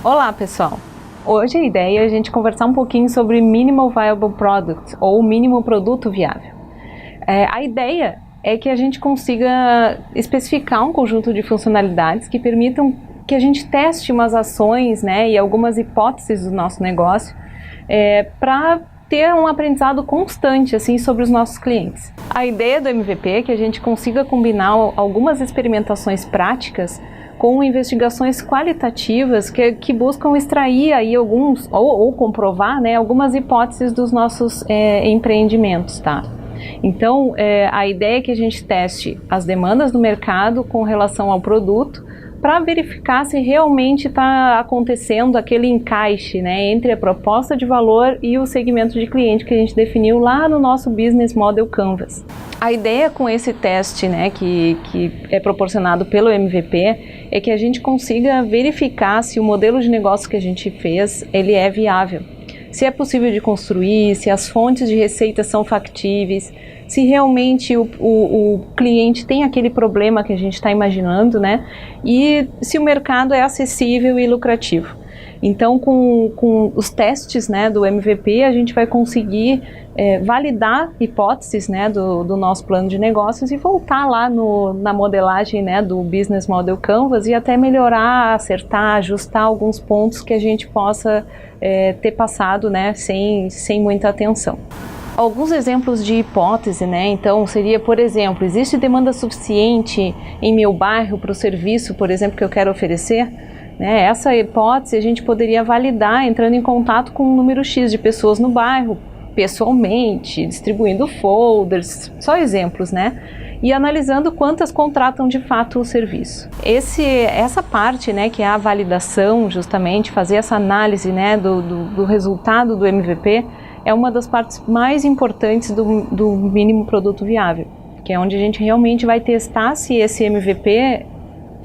Olá, pessoal! Hoje a ideia é a gente conversar um pouquinho sobre Minimal Viable Product, ou mínimo produto viável. A ideia é que a gente consiga especificar um conjunto de funcionalidades que permitam que a gente teste umas ações, né, e algumas hipóteses do nosso negócio para ter um aprendizado constante assim, sobre os nossos clientes. A ideia do MVP é que a gente consiga combinar algumas experimentações práticas com investigações qualitativas que buscam extrair aí alguns, ou comprovar, né, algumas hipóteses dos nossos empreendimentos, tá? Então, a ideia é que a gente teste as demandas do mercado com relação ao produto para verificar se realmente está acontecendo aquele encaixe, né, entre a proposta de valor e o segmento de cliente que a gente definiu lá no nosso Business Model Canvas. A ideia com esse teste, né, que é proporcionado pelo MVP, é que a gente consiga verificar se o modelo de negócio que a gente fez, ele é viável. Se é possível de construir, se as fontes de receita são factíveis, se realmente o cliente tem aquele problema que a gente está imaginando, né? E se o mercado é acessível e lucrativo. Então, com os testes, né, do MVP, a gente vai conseguir validar hipóteses, né, do nosso plano de negócios e voltar lá na modelagem, né, do Business Model Canvas e até melhorar, acertar, ajustar alguns pontos que a gente possa ter passado, né, sem muita atenção. Alguns exemplos de hipótese, né? Então seria, por exemplo, existe demanda suficiente em meu bairro para o serviço, por exemplo, que eu quero oferecer? Né? Essa hipótese a gente poderia validar entrando em contato com um número X de pessoas no bairro, pessoalmente, distribuindo folders, só exemplos, né? E analisando quantas contratam de fato o serviço. Essa parte, né, que é a validação, justamente, fazer essa análise, né, do resultado do MVP, é uma das partes mais importantes do mínimo produto viável, que é onde a gente realmente vai testar se esse MVP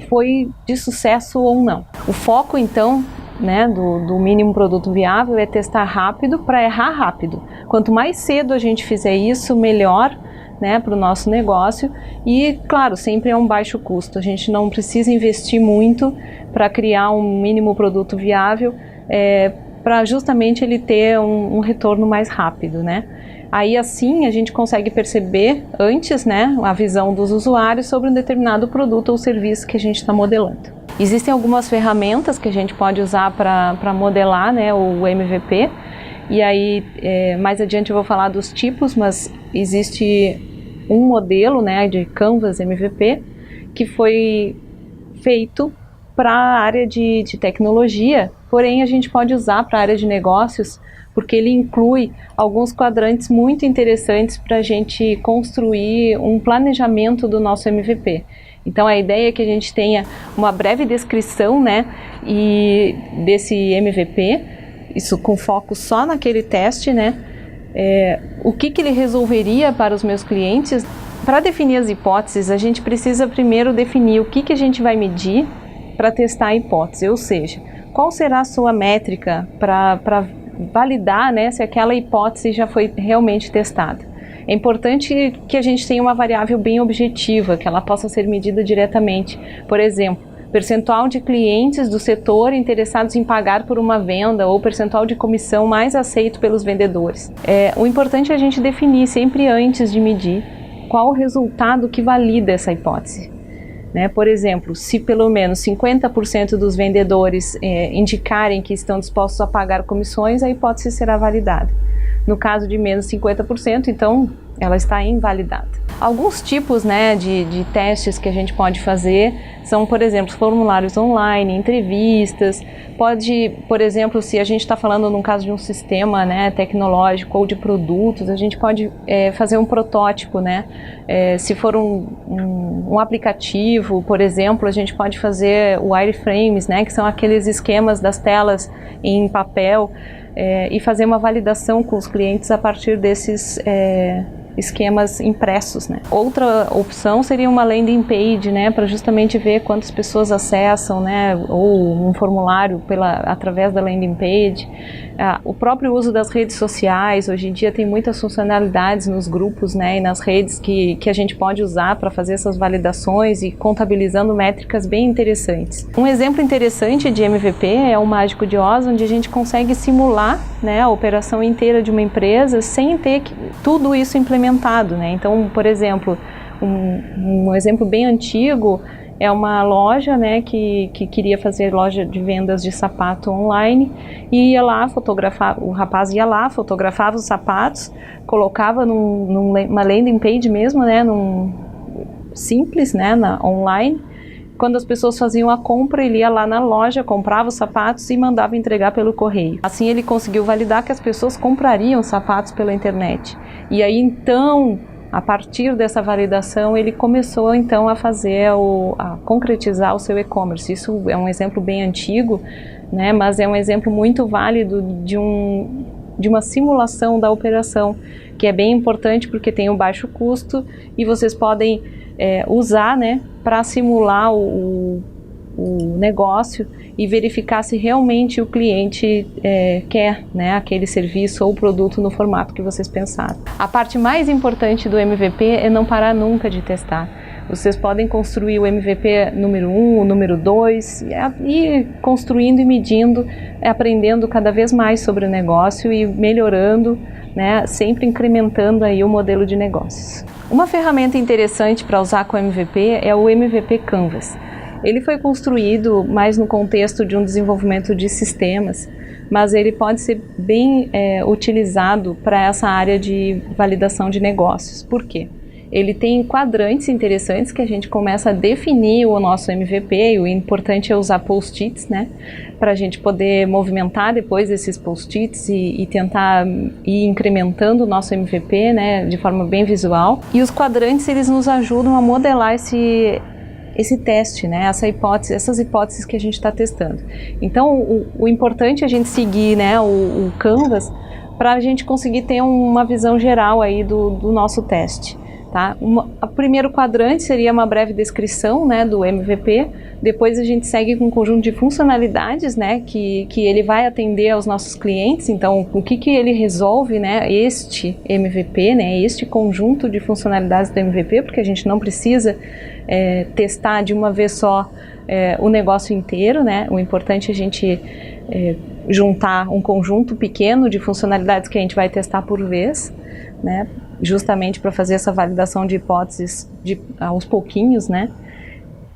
foi de sucesso ou não. O foco, então, né, do mínimo produto viável é testar rápido para errar rápido. Quanto mais cedo a gente fizer isso, melhor, né, para o nosso negócio e, claro, sempre é um baixo custo. A gente não precisa investir muito para criar um mínimo produto viável, para justamente ele ter um retorno mais rápido, né? Aí assim a gente consegue perceber antes, né, a visão dos usuários sobre um determinado produto ou serviço que a gente está modelando. Existem algumas ferramentas que a gente pode usar para modelar, né, o MVP, e aí mais adiante eu vou falar dos tipos, mas existe um modelo, né, de Canvas MVP que foi feito para a área de tecnologia, porém a gente pode usar para a área de negócios, porque ele inclui alguns quadrantes muito interessantes para a gente construir um planejamento do nosso MVP. Então a ideia é que a gente tenha uma breve descrição, né, e desse MVP, isso com foco só naquele teste, né, o que ele resolveria para os meus clientes. Para definir as hipóteses, a gente precisa primeiro definir o que a gente vai medir para testar a hipótese, ou seja, qual será a sua métrica para validar, né, se aquela hipótese já foi realmente testada. É importante que a gente tenha uma variável bem objetiva, que ela possa ser medida diretamente. Por exemplo, percentual de clientes do setor interessados em pagar por uma venda ou percentual de comissão mais aceito pelos vendedores. O importante é a gente definir sempre antes de medir qual o resultado que valida essa hipótese. Né? Por exemplo, se pelo menos 50% dos vendedores indicarem que estão dispostos a pagar comissões, a hipótese será validada. No caso de menos 50%, então ela está invalidada. Alguns tipos, né, de testes que a gente pode fazer são, por exemplo, formulários online, entrevistas. Pode, por exemplo, se a gente está falando num caso de um sistema, né, tecnológico ou de produtos, a gente pode fazer um protótipo, né? Se for um aplicativo, por exemplo, a gente pode fazer wireframes, né, que são aqueles esquemas das telas em papel, e fazer uma validação com os clientes a partir desses esquemas impressos, né? Outra opção seria uma landing page, né, para justamente ver quantas pessoas acessam, né, ou um formulário através da landing page. O próprio uso das redes sociais, hoje em dia tem muitas funcionalidades nos grupos, né, e nas redes que a gente pode usar para fazer essas validações e contabilizando métricas bem interessantes. Um exemplo interessante de MVP é o Mágico de Oz, onde a gente consegue simular, né, a operação inteira de uma empresa sem ter tudo isso implementado, né? Então, por exemplo, um exemplo bem antigo é uma loja, né, que queria fazer loja de vendas de sapato online e ia lá fotografar, o rapaz ia lá, fotografava os sapatos, colocava numa landing page mesmo, né, simples, né, online. Quando as pessoas faziam a compra, ele ia lá na loja, comprava os sapatos e mandava entregar pelo correio. Assim ele conseguiu validar que as pessoas comprariam sapatos pela internet. E aí então, a partir dessa validação, ele começou então a fazer, a concretizar o seu e-commerce. Isso é um exemplo bem antigo, né, mas é um exemplo muito válido de uma simulação da operação, que é bem importante porque tem um baixo custo e vocês podem usar, né, para simular o negócio e verificar se realmente o cliente quer, né, aquele serviço ou produto no formato que vocês pensaram. A parte mais importante do MVP é não parar nunca de testar. Vocês podem construir o MVP número 1, o número 2, e construindo e medindo, aprendendo cada vez mais sobre o negócio e melhorando, né, sempre incrementando aí o modelo de negócios. Uma ferramenta interessante para usar com o MVP é o MVP Canvas. Ele foi construído mais no contexto de um desenvolvimento de sistemas, mas ele pode ser bem utilizado para essa área de validação de negócios. Por quê? Ele tem quadrantes interessantes que a gente começa a definir o nosso MVP, e o importante é usar post-its, né, para a gente poder movimentar depois esses post-its e tentar ir incrementando o nosso MVP, né, de forma bem visual. E os quadrantes, eles nos ajudam a modelar esse teste, né, essas hipóteses que a gente está testando. Então, o importante é a gente seguir, né, o Canvas para a gente conseguir ter uma visão geral aí do nosso teste. Tá? O primeiro quadrante seria uma breve descrição, né, do MVP, depois a gente segue com um conjunto de funcionalidades, né, que ele vai atender aos nossos clientes. Então o que ele resolve, né, este MVP, né, este conjunto de funcionalidades do MVP, porque a gente não precisa testar de uma vez só o negócio inteiro, né, o importante é a gente juntar um conjunto pequeno de funcionalidades que a gente vai testar por vez, né, justamente para fazer essa validação de hipóteses aos pouquinhos, né?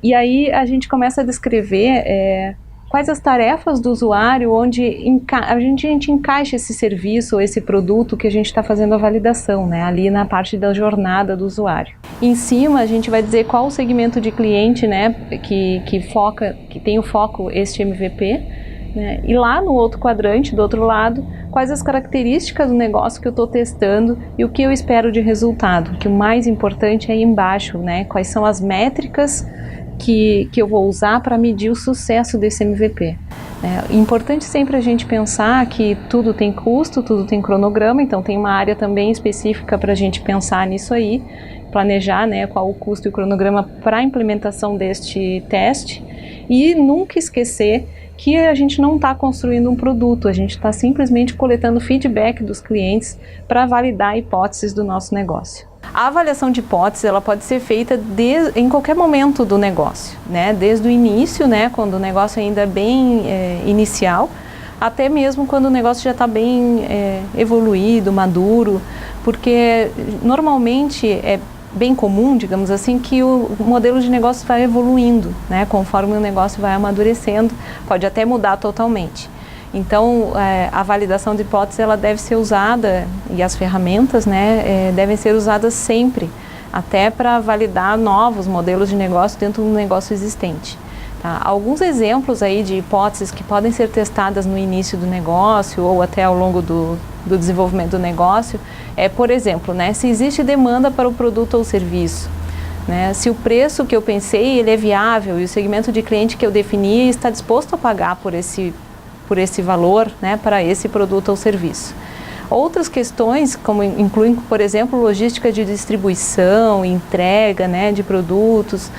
E aí a gente começa a descrever quais as tarefas do usuário onde a gente encaixa esse serviço ou esse produto que a gente está fazendo a validação, né? Ali na parte da jornada do usuário. Em cima a gente vai dizer qual o segmento de cliente, né, que tem o foco este MVP, né? E lá no outro quadrante, do outro lado, quais as características do negócio que eu estou testando e o que eu espero de resultado. Que o mais importante é aí embaixo, né? Quais são as métricas que eu vou usar para medir o sucesso desse MVP. É importante sempre a gente pensar que tudo tem custo, tudo tem cronograma, então tem uma área também específica para a gente pensar nisso aí, planejar, né, qual o custo e o cronograma para a implementação deste teste e nunca esquecer que a gente não está construindo um produto, a gente está simplesmente coletando feedback dos clientes para validar hipóteses do nosso negócio. A avaliação de hipóteses ela pode ser feita em qualquer momento do negócio, né? Desde o início, né, quando o negócio ainda é bem inicial, até mesmo quando o negócio já está bem evoluído, maduro, porque normalmente é bem comum, digamos assim, que o modelo de negócio vai evoluindo, né, conforme o negócio vai amadurecendo, pode até mudar totalmente. Então, a validação de hipóteses ela deve ser usada, e as ferramentas, né, devem ser usadas sempre, até para validar novos modelos de negócio dentro do negócio existente. Tá? Alguns exemplos aí de hipóteses que podem ser testadas no início do negócio ou até ao longo do desenvolvimento do negócio por exemplo, né, se existe demanda para o produto ou serviço, né, se o preço que eu pensei ele é viável e o segmento de cliente que eu defini está disposto a pagar por esse valor, né, para esse produto ou serviço. Outras questões, como incluem, por exemplo, logística de distribuição, entrega, né, de produtos,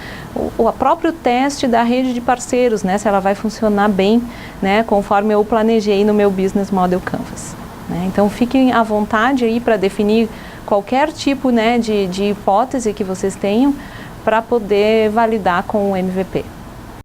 o próprio teste da rede de parceiros, né, se ela vai funcionar bem, né, conforme eu planejei no meu Business Model Canvas. Né? Então fiquem à vontade aí para definir qualquer tipo, né, de hipótese que vocês tenham para poder validar com o MVP.